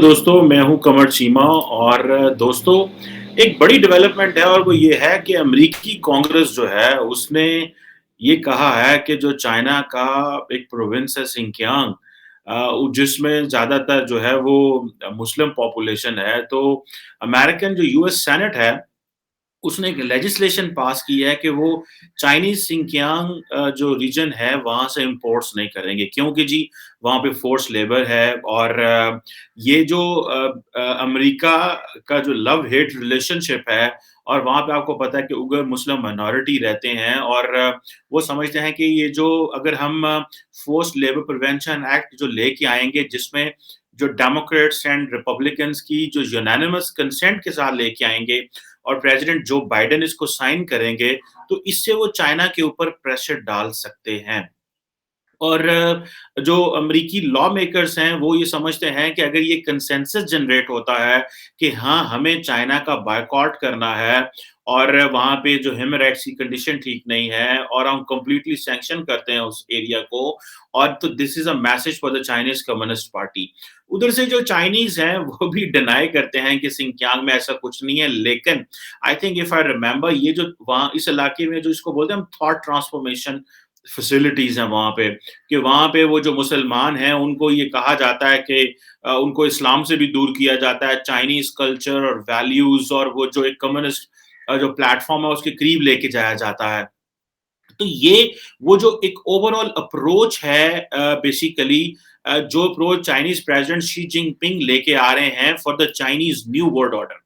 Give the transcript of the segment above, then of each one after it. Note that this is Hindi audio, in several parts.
दोस्तों, मैं हूँ कमर चीमा और दोस्तों एक बड़ी डेवलपमेंट है और वो ये है कि अमेरिकी कांग्रेस जो है उसने ये कहा है कि जो चाइना का एक प्रोविंस है सिंकियांग जिसमें ज़्यादातर जो है वो मुस्लिम पॉपुलेशन है, तो अमेरिकन जो यूएस सेनेट है उसने एक लेजिस्लेशन पास की है कि वो चाइनीज़ सिंकियांग जो रीजन है वहाँ से इम्पोर्ट्स नहीं करेंगे क्योंकि जी वहाँ पे फ़ोर्स्ड लेबर है और ये जो अमेरिका का जो लव हेट रिलेशनशिप है और वहाँ पे आपको पता है कि उग्र मुस्लिम माइनॉरिटी रहते हैं और वो समझते हैं कि ये जो अगर हम फ़ोर्स्ड लेबर प्रिवेंशन एक्ट जो लेके आएँगे जिसमें जो डेमोक्रेट्स एंड रिपब्लिकन्स की जो यूनानिमस कंसेंट के साथ लेके आएँगे और प्रेसिडेंट जो बाइडेन इसको साइन करेंगे, तो इससे वो चाइना के ऊपर प्रेशर डाल सकते हैं। और जो अमेरिकी लॉ मेकर्स हैं, वो ये समझते हैं कि अगर ये कंसेंसस जनरेट होता है कि हाँ, हमें चाइना का बॉयकॉट करना है और वहाँ पे जो ह्यूमन राइट्स की कंडीशन ठीक नहीं है और हम कंप्लीटली सैंक्शन करते हैं उस एरिया को और तो this is a message for the Chinese communist party. उधर से जो चाइनीज़ हैं, वो भी डिनाई करते हैं कि सिंकियांग में ऐसा कुछ नहीं है, लेकिन I think if I remember ये जो वहाँ इस इलाके में जो इसको बोलते हैं हम थॉट ट्रांसफॉर्मेशन फैसिलिटीज़ हैं वहाँ पे, कि वहाँ पे वो जो मुसलमान हैं, उनको ये कहा जाता है कि उनको इस्लाम से भी दूर किया जाता है, चाइनीज़ कल्चर और वैल्यूज़ और वो जो एक कम्युनिस्ट जो प्लेटफ़ॉर्म है, उसके करीब लेके जाया जाता है। तो ये वो जो एक ओवरऑल अप्रोच है बेसिकली जो approach Chinese president Xi Jinping लेके आ रहे हैं for the Chinese new world order.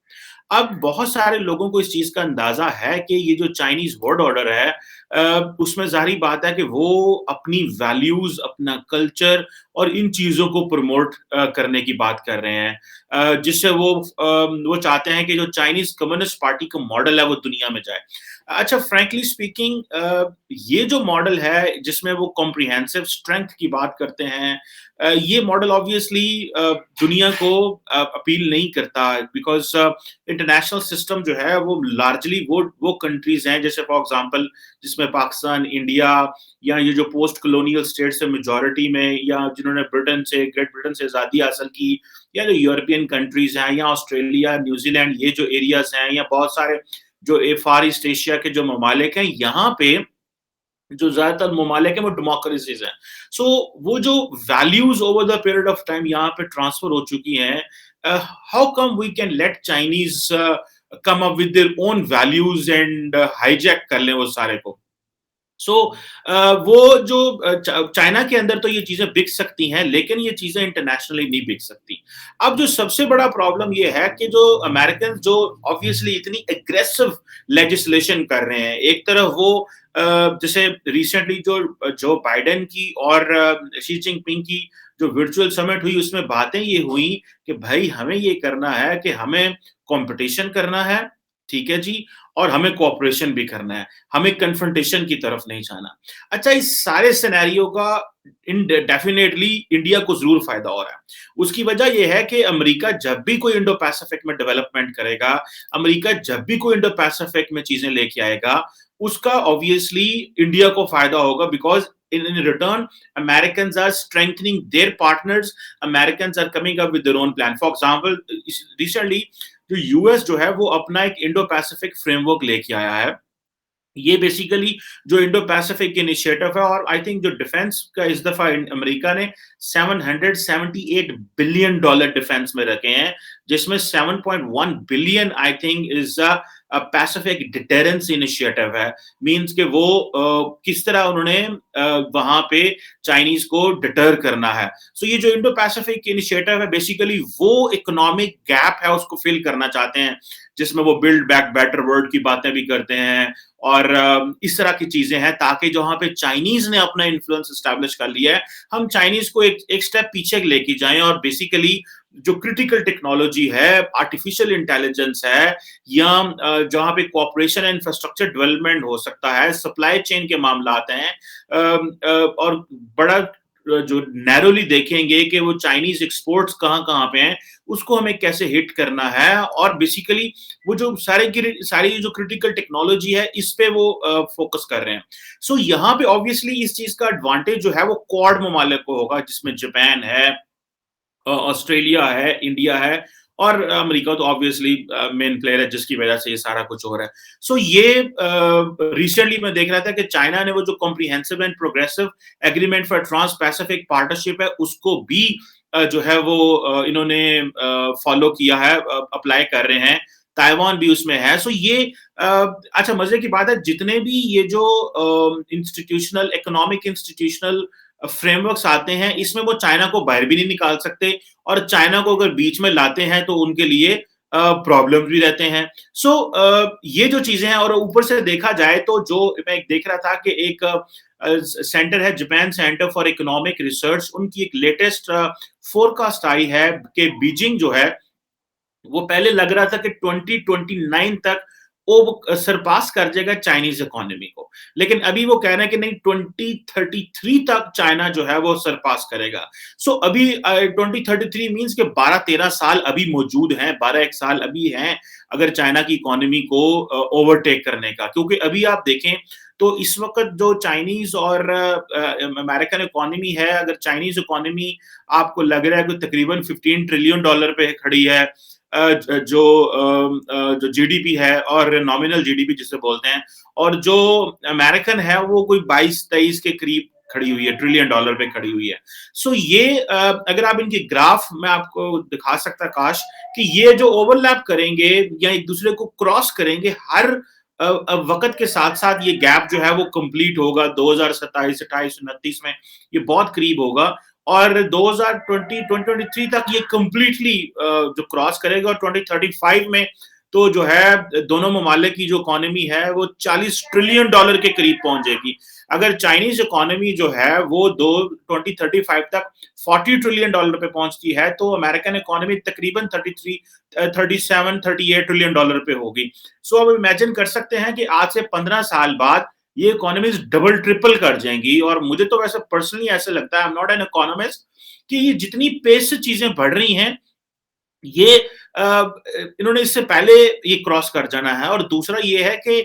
अब बहुत सारे लोगों को इस चीज़ का अंदाज़ा है कि ये जो चाइनीज़ वर्ल्ड ऑर्डर है उसमें ज़ाहिर बात है कि वो अपनी वैल्यूज़, अपना कल्चर और इन चीज़ों को प्रमोट करने की बात कर रहे हैं। जिससे वो चाहते हैं कि जो चाइनीज़ कम्युनिस्ट पार्टी का मॉडल है वो दुनिया में जाए। अच्छा फ्रैंकली स्पीकिंग ये जो मॉडल है जिसमें वो कॉम्प्रिहेंसिव स्ट्रेंथ की बात करते हैं ये मॉडल ऑब्वियसली दुनिया को अपील नहीं करता बिकॉज़ इंटरनेशनल सिस्टम जो है वो लार्जली वो कंट्रीज़ हैं जैसे फॉर एग्ज़ाम्पल जिसमें पाकिस्तान, इंडिया या ये जो पोस्ट कॉलोनियल स्टेट्स है मेजॉरिटी में या जिन्होंने ग्रेट ब्रिटेन से आज़ादी हासिल की या जो यूरोपियन कंट्रीज़ हैं या ऑस्ट्रेलिया, न्यूज़ीलैंड ये जो एरियाज़ हैं या बहुत सारे जो फार ईस्ट एशिया के जो ममालिक हैं, यहाँ पे जो ज़्यादातर ममालिक हैं वो डेमोक्रेसीज़ हैं। सो वो जो values over the period of time यहाँ पे ट्रांसफर हो चुकी हैं how come we can let Chinese come up with their own values and hijack कर लें वो सारे को। सो वो जो चाइना के अंदर तो ये चीज़ें बिक सकती हैं, लेकिन ये चीज़ें इंटरनेशनली नहीं बिक सकती। अब जो सबसे बड़ा प्रॉब्लम ये है कि जो अमेरिकन्स जो ऑब्वियसली इतनी एग्रेसिव लेजिस्लेशन कर रहे हैं, एक तरफ वो जैसे रिसेंटली जो जो बाइडेन की और शी जिनपिंग की जो वर्चुअल समिट हुई, उसमें बातें ये हुई कि भई हमें ये करना है कि हमें कॉम्पिटिशन करना है, ठीक है जी, और हमें कोऑपरेशन भी करना है। हमें कन्फ्रंटेशन की तरफ नहीं जाना। अच्छा इस सारे सिनेरियो का डेफिनिटली इंडिया को ज़रूर फ़ायदा हो रहा है। उसकी वजह ये है कि अमेरिका जब भी कोई इंडो पैसिफिक में डेवलपमेंट करेगा, अमेरिका जब भी कोई इंडो पैसिफिक में चीज़ें लेके आएगा, उसका ऑब्वियसली इंडिया को फ़ायदा होगा because in return, Americans are strengthening their partners. Americans are coming up with their own plan. For example, recently जो यूएस जो है वो अपना एक इंडो पैसिफिक फ्रेमवर्क लेके आया है ये बेसिकली जो इंडो पैसिफिक इनिशिएटिव है और आई थिंक जो डिफेंस का इस दफा अमेरिका ने 778 बिलियन डॉलर डिफेंस में रखे हैं जिसमें 7.1 billion I think is Pacific deterrence initiative है मींस कि वो किस तरह उन्होंने वहां पे चाइनीज को डिटर करना है सो ये जो इंडो पैसिफिक इनिशिएटिव है बेसिकली वो इकोनॉमिक गैप है उसको फिल करना चाहते हैं जिसमें वो बिल्ड बैक बेटर वर्ल्ड की बातें भी करते हैं और इस तरह की चीजें हैं ताकि जहां पे चाइनीज ने अपना इन्फ्लुएंस एस्टैब्लिश कर लिया है हम चाइनीज को एक स्टेप पीछे लेके जाएं और बेसिकली जो क्रिटिकल टेक्नोलॉजी है आर्टिफिशियल इंटेलिजेंस है या जहां पे कॉपरेशन इंफ्रास्ट्रक्चर डेवलपमेंट हो सकता है सप्लाई चेन के मामला आते हैं और बड़ा जो नैरोली देखेंगे कि वो चाइनीज एक्सपोर्ट्स कहाँ-कहाँ पे हैं उसको हमें कैसे हिट करना है और बेसिकली वो जो सारी जो क्रिटिकल टेक्नोलॉजी है इस पे वो फोकस कर रहे हैं सो यहाँ पे ऑब्वियसली इस चीज का एडवांटेज जो है वो क्वाड ममालिक को होगा जिसमें जापान है ऑस्ट्रेलिया है, इंडिया है और अमेरिका तो ऑब्वियसली मेन प्लेयर है जिसकी वजह से ये सारा कुछ हो रहा है। सो ये रिसेंटली मैं देख रहा था कि चाइना ने वो जो Comprehensive and Progressive Agreement for Trans Pacific Partnership है उसको भी जो है वो इन्होंने फॉलो किया है, अप्लाई कर रहे हैं। ताइवान भी उसमें है। सो ये अच्छा मजे की बात है, जितने भी ये जो इंस्टीट्यूशनल इकोनॉमिक इंस्टीट्यूशनल फ्रेमवर्क्स आते हैं, इसमें वो चाइना को बाहर भी नहीं निकाल सकते और चाइना को अगर बीच में लाते हैं तो उनके लिए प्रॉब्लम भी रहते हैं। सो ये जो चीजें हैं और ऊपर से देखा जाए तो जो मैं देख रहा था कि एक सेंटर है Japan centre for economic research, उनकी एक लेटेस्ट फोरकास्ट आई है कि बीजिंग जो है वो पहले लग रहा था कि 2029 तक वो सरपास कर जाएगा चाइनीज इकोनॉमी को, लेकिन अभी वो कह रहे हैं कि नहीं 2033 तक चाइना जो है वो सरपास करेगा। सो अभी 2033 मींस के 12-13 साल अभी मौजूद हैं, 12 एक साल अभी हैं अगर चाइना की इकोनॉमी को ओवरटेक करने का, क्योंकि अभी आप देखें तो इस वक्त जो चाइनीज और अमेरिकन इकोनॉमी है, अगर चाइनीज इकोनॉमी आपको लग रहा है कि तकरीबन $15 ट्रिलियन पे खड़ी है, जो जीडीपी है और नॉमिनल जीडीपी जिसे बोलते हैं, और जो अमेरिकन है वो कोई 22-23 के करीब खड़ी हुई है, ट्रिलियन डॉलर पे खड़ी हुई है। सो ये अगर आप इनकी ग्राफ मैं आपको दिखा सकता काश, कि ये जो ओवरलैप करेंगे या एक दूसरे को क्रॉस करेंगे हर वक्त के साथ साथ, ये गैप जो है वो कंप्लीट होगा 2027, 28, 29 में ये बहुत करीब होगा और 2023 तक ये कंप्लीटली जो क्रॉस करेगा और 2035 में तो जो है दोनों ममालिक की जो इकोनॉमी है वो $40 ट्रिलियन के करीब पहुंच जाएगी। अगर चाइनीज इकोनॉमी जो है वो 2035 तक $40 ट्रिलियन पे पहुंचती है तो अमेरिकन इकोनॉमी तकरीबन 37-38 ट्रिलियन पे होगी। सो अब इमेजिन कर सकते हैं कि आज से 15 साल बाद ये इकोनॉमीज डबल ट्रिपल कर जाएंगी। और मुझे तो वैसे पर्सनली ऐसे लगता है, I am not an economist, कि ये जितनी पेस से चीजें बढ़ रही हैं ये इन्होंने इससे पहले ये क्रॉस कर जाना है। और दूसरा ये है कि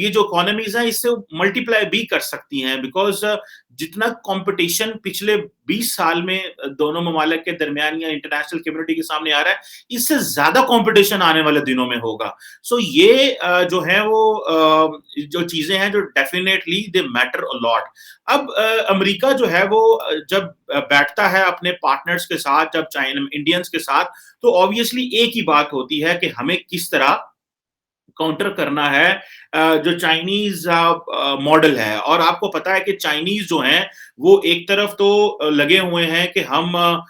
ये जो इकोनॉमीज हैं इससे मल्टीप्लाई भी कर सकती हैं, बिकॉज जितना कंपटीशन पिछले 20 साल में दोनों ममालिक के दरमियान या इंटरनेशनल कम्युनिटी के सामने आ रहा है, इससे ज्यादा कंपटीशन आने वाले दिनों में होगा। सो ये जो है वो जो चीजें हैं जो definitely they matter a lot. अब अमेरिका जो है वो जब बैठता है अपने पार्टनर्स के साथ, जब चाइना इंडियंस के साथ, तो ऑब्वियसली एक ही बात होती है कि हमें किस तरह काउंटर करना है जो चाइनीज मॉडल है। और आपको पता है कि चाइनीज जो हैं वो एक तरफ तो लगे हुए हैं कि हम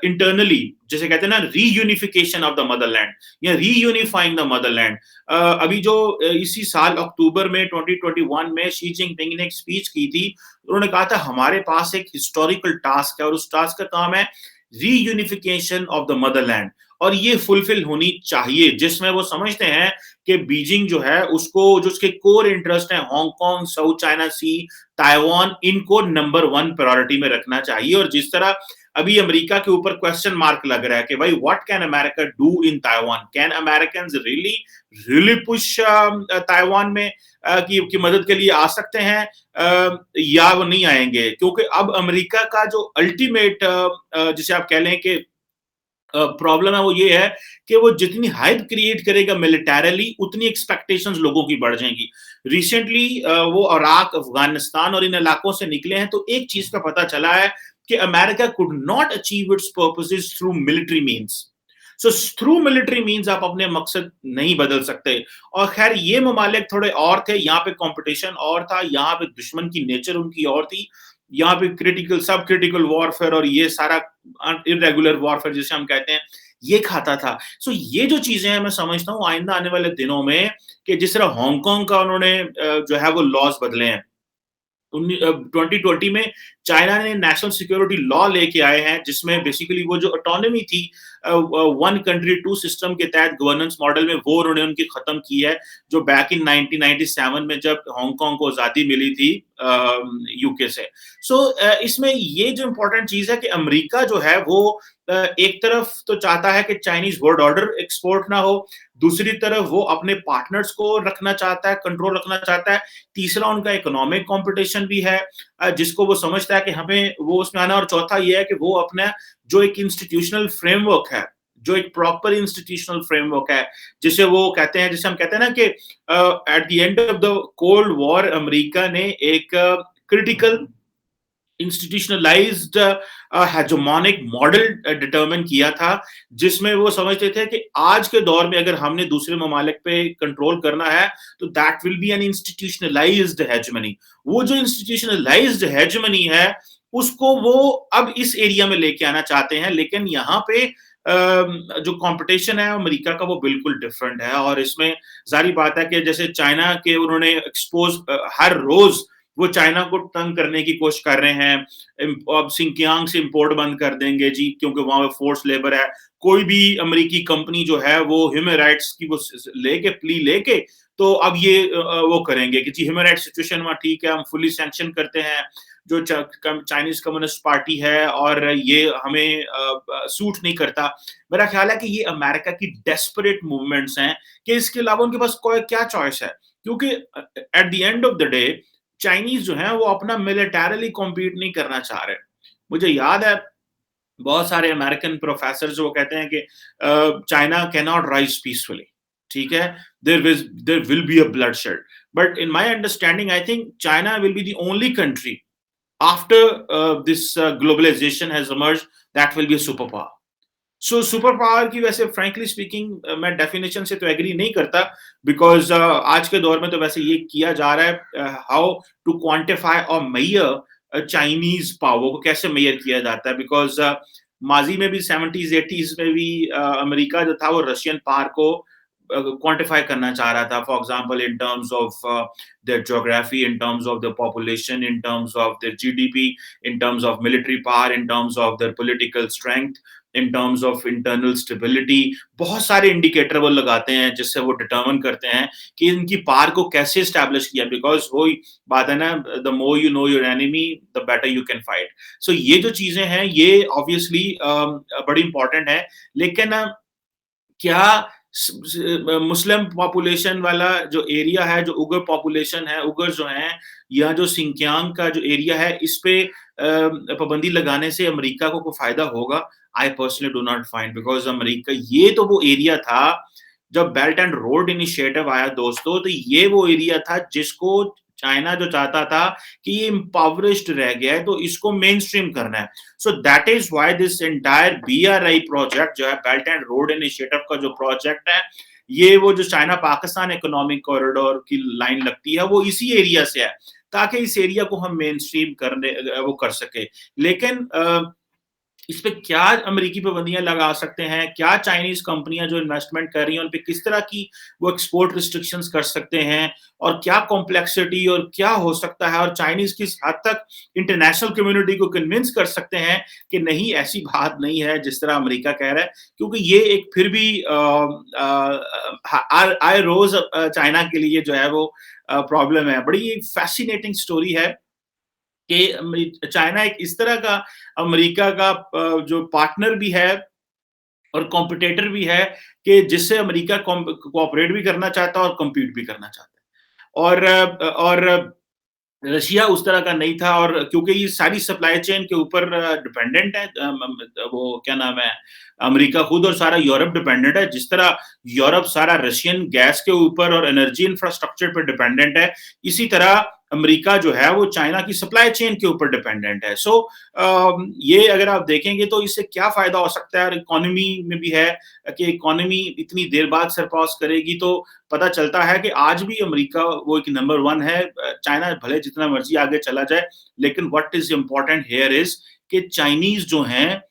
इंटरनली जैसे कहते हैं ना रीयूनिफिकेशन ऑफ द मदरलैंड या रीयूनिफाइंग द मदरलैंड। अभी जो इसी साल अक्टूबर में 2021 में शी जिनपिंग ने एक स्पीच की थी, उन्होंने कहा था हमारे पास एक हिस्टोरिकल टास्क है और उस टास्क का काम है रीयूनिफिकेशन ऑफ द मदरलैंड, और ये फुलफिल होनी चाहिए, जिसमें वो समझते हैं कि बीजिंग जो है उसको जो उसके कोर इंटरेस्ट है हांगकांग, साउथ चाइना सी, ताइवान, इनको नंबर 1 प्रायोरिटी में रखना चाहिए। और जिस तरह अभी अमेरिका के ऊपर क्वेश्चन मार्क लग रहा है कि भाई what can America do in Taiwan, can Americans really really push Taiwan में की मदद के लिए आ सकते हैं या वो नहीं आएंगे, क्योंकि अब अमेरिका का जो अल्टीमेट जिसे आप कह लें कि प्रॉब्लम है वो ये है कि वो जितनी हाइप क्रिएट करेगा मिलिटरीली उतनी एक्सपेक्टेशंस लोगों की बढ़ जाएंगी। रिसेंटली वो इराक, अफगानिस्तान और इन इलाकों से निकले हैं, तो एक चीज का पता चला है कि America could not achieve it's purposes through military means. So through military means आप अपने मकसद नहीं बदल सकते। और खैर ये ममालिक थोड़े और थे, यहाँ पे कंपटीशन और था, यहाँ पे दुश्मन की नेचर उनकी और थी, यहाँ पे क्रिटिकल सब क्रिटिकल वॉरफेयर और ये सारा इरेगुलर वॉरफेयर जिसे हम कहते हैं ये खाता था। सो ये जो चीजें हैं मैं समझता हूँ आइंदा आने वाले दिनों में कि जिस तरह हांगकांग का उन्होंने जो है वो लॉज बदले हैं, 2020 में चाइना ने नेशनल सिक्योरिटी लॉ लेके आए हैं जिसमें बेसिकली वो जो ऑटोनॉमी थी वन कंट्री टू सिस्टम के तहत गवर्नेंस मॉडल में, वो उन्होंने उनकी खत्म की है, जो बैक इन 1997 में जब हांगकांग को आजादी मिली थी यूके से। सो इसमें ये जो इंपॉर्टेंट चीज है कि अमेरिका जो है वो एक तरफ तो चाहता है कि चाइनीज़ वर्ल्ड ऑर्डर एक्सपोर्ट ना हो, दूसरी तरफ वो अपने पार्टनर्स को रखना चाहता है, कंट्रोल रखना चाहता है, तीसरा उनका इकोनॉमिक कॉम्पिटिशन भी है जिसको वो समझता है कि हमें वो उसमें आना, और चौथा ये है कि वो अपना जो एक इंस्टीट्यूशनल फ्रेमवर्क है, जो एक प्रॉपर इंस्टीट्यूशनल फ्रेमवर्क है, जिसे वो कहते हैं, जिसे हम कहते हैं ना कि at the end of the cold war America ने एक critical institutionalised hegemonic model determine किया था, जिसमें वो समझते थे कि आज के दौर में अगर हमने दूसरे ममालिक पे कंट्रोल करना है, तो that will be an institutionalised hegemony. वो जो इंस्टीट्यूशनलाइज्ड हेजेमनी है, उसको वो अब इस एरिया में लेके आना चाहते हैं, लेकिन यहाँ पे जो कंपटीशन है अमेरिका का वो बिल्कुल डिफरेंट है, और इसमें ज़ाहिर बात है कि जैसे चाइना के उन्होंने हर रोज़ वो चाइना को तंग करने की कोशिश कर रहे हैं। अब सिंकियांग से इंपोर्ट बंद कर देंगे जी, क्योंकि वहां पे फोर्स लेबर है। कोई भी अमेरिकी कंपनी जो है वो ह्यूमन राइट्स की वो लेके प्ली लेके, तो अब ये वो करेंगे कि जी ह्यूमन राइट्स सिचुएशन वहाँ ठीक है, हम फुली सैंक्शन करते हैं जो चाइनीज कम्युनिस्ट पार्टी है, और ये हमें सूट नहीं करता। मेरा ख्याल है कि ये अमेरिका की डेस्परेट मूवमेंट्स हैं कि इसके अलावा उनके पास कोई क्या चॉइस है, क्योंकि at the end of the day Chinese जो है वो अपना मिलिटरली कॉम्पीट नहीं करना चाह रहे। मुझे याद है बहुत सारे अमेरिकन प्रोफेसर जो कहते हैं कि China can not rise peacefully, ठीक है, there will be a bloodshed, but in my understanding I think China will be the only country after this globalisation has emerged that will be a super power. So super power की वैसे फ्रैंकली स्पीकिंग मैं डेफिनेशन से तो एग्री नहीं करता, बिकॉज आज के दौर में तो वैसे ये किया जा रहा है हाउ टू क्वांटिफाई और मेजर चाइनीज पावर को कैसे मेजर किया जाता है, बिकॉज माजी में भी 70s 80s में भी अमेरिका जो था वो रशियन पावर को क्वांटिफाई करना चाह रहा था, for example in terms of their geography, in terms of their population, in terms of their GDP, in terms of military power, in terms of their political strength, in terms of internal stability। बहुत सारे इंडिकेटर वो लगाते हैं जिससे वो डिटरमिन करते हैं कि इनकी पार को कैसे स्टैब्लिश किया, बिकॉज वही बात है ना, the more you know your enemy the better you can fight. So ये जो चीजें हैं ये ऑब्वियसली बड़ी इंपॉर्टेंट है, लेकिन क्या मुस्लिम पॉपुलेशन वाला जो एरिया है, जो उगर पॉपुलेशन है, उगर जो हैं, या जो सिंकियांग का जो एरिया है, इस पे पाबंदी लगाने से अमेरिका को कोई फायदा होगा? I personally do not find, because America ये तो वो एरिया था जब बेल्ट एंड रोड इनिशिएटिव आया दोस्तों, तो ये वो एरिया था जिसको चाइना जो चाहता था कि ये इम्पावरिश्ड रह गया है, तो इसको मेन स्ट्रीम करना है। So that is why this entire BRI project जो है, बेल्ट एंड रोड इनिशिएटिव का जो प्रोजेक्ट है, ये वो जो चाइना पाकिस्तान इकोनॉमिक कॉरिडोर की लाइन लगती है, वो इसी एरिया से है, ताकि इस एरिया को हम मेन स्ट्रीम करने वो कर सके। लेकिन इस पे क्या अमेरिकी पाबंदियां लगा सकते हैं, क्या चाइनीज कंपनियां जो इन्वेस्टमेंट कर रही हैं उन पे किस तरह की वो एक्सपोर्ट रिस्ट्रिक्शंस कर सकते हैं, और क्या कॉम्प्लेक्सिटी और क्या हो सकता है, और चाइनीज किस हद तक इंटरनेशनल कम्युनिटी को कन्विंस कर सकते हैं कि नहीं ऐसी बात नहीं है जिस तरह अमेरिका कह रहा है, क्योंकि ये एक फिर भी आए रोज चाइना के लिए जो है वो प्रॉब्लम है। बड़ी फैसिनेटिंग स्टोरी है कि चाइना एक इस तरह का अमेरिका का जो पार्टनर भी है और कॉम्पिटिटर भी है कि जिससे अमेरिका कोऑपरेट भी करना चाहता है और कम्पीट भी करना चाहता है। और रशिया उस तरह का नहीं था, और क्योंकि ये सारी सप्लाई चेन के ऊपर डिपेंडेंट है, वो क्या नाम है, अमेरिका खुद और सारा यूरोप डिपेंडेंट है। जिस तरह यूरोप सारा रशियन गैस के ऊपर और एनर्जी इंफ्रास्ट्रक्चर पर डिपेंडेंट है, इसी तरह अमेरिका जो है वो चाइना की सप्लाई चेन के ऊपर डिपेंडेंट है। सो ये अगर आप देखेंगे तो इससे क्या फायदा हो सकता है, और इकोनॉमी में भी है कि इकोनॉमी इतनी देर बाद सरपास करेगी, तो पता चलता है कि आज भी अमेरिका वो एक नंबर 1 है। चाइना भले जितना मर्जी आगे चला जाए, लेकिन what is important here is कि चाइनीज जो हैं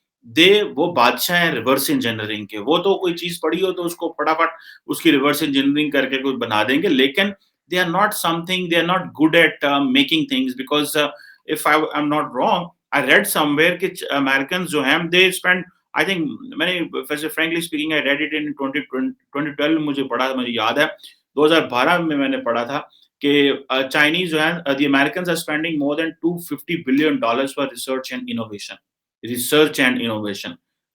वो बादशाह हैं रिवर्स इंजीनियरिंग के। वो तो कोई चीज पड़ी हो तो उसको फटाफट उसकी रिवर्स इंजीनियरिंग करके कुछ बना देंगे, लेकिन they are not something, they are not good at making things, because if I'm not wrong, I read somewhere कि Americans जो हैं they spend, I think मैंने वैसे frankly speaking I read it in 2012, मुझे याद है 2012 में मैंने पढ़ा था कि चाइनीज जो हैं the Americans are spending more than $250 billion for research and innovation,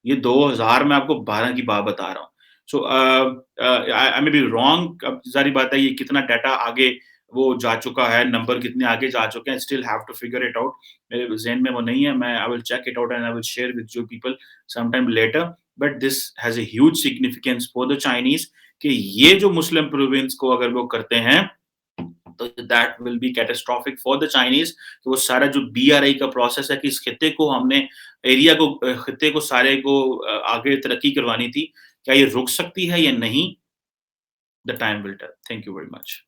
ये 2000 मैं आपको 12 की बात बता रहा हूँ। सो आई मे बी रॉन्ग, अब ज़ाहिर बात है ये कितना डाटा आगे वो जा चुका है, नंबर कितने आगे जा चुके हैं, still have to figure it out. मेरे ज़हन में वो नहीं है, मैं I will check it out and I will share with you people some time later. But this has a huge significance for the Chinese कि ये जो मुस्लिम प्रोविंस को अगर वो करते हैं, तो that will B catastrophic for the Chinese. तो वो सारा जो बीआरआई का प्रोसेस है कि इस खित्ते को हमने एरिया को खित्ते को सारे को आगे तरक्की करवानी थी, क्या ये रुक सकती है या नहीं? The time will tell. Thank you very much.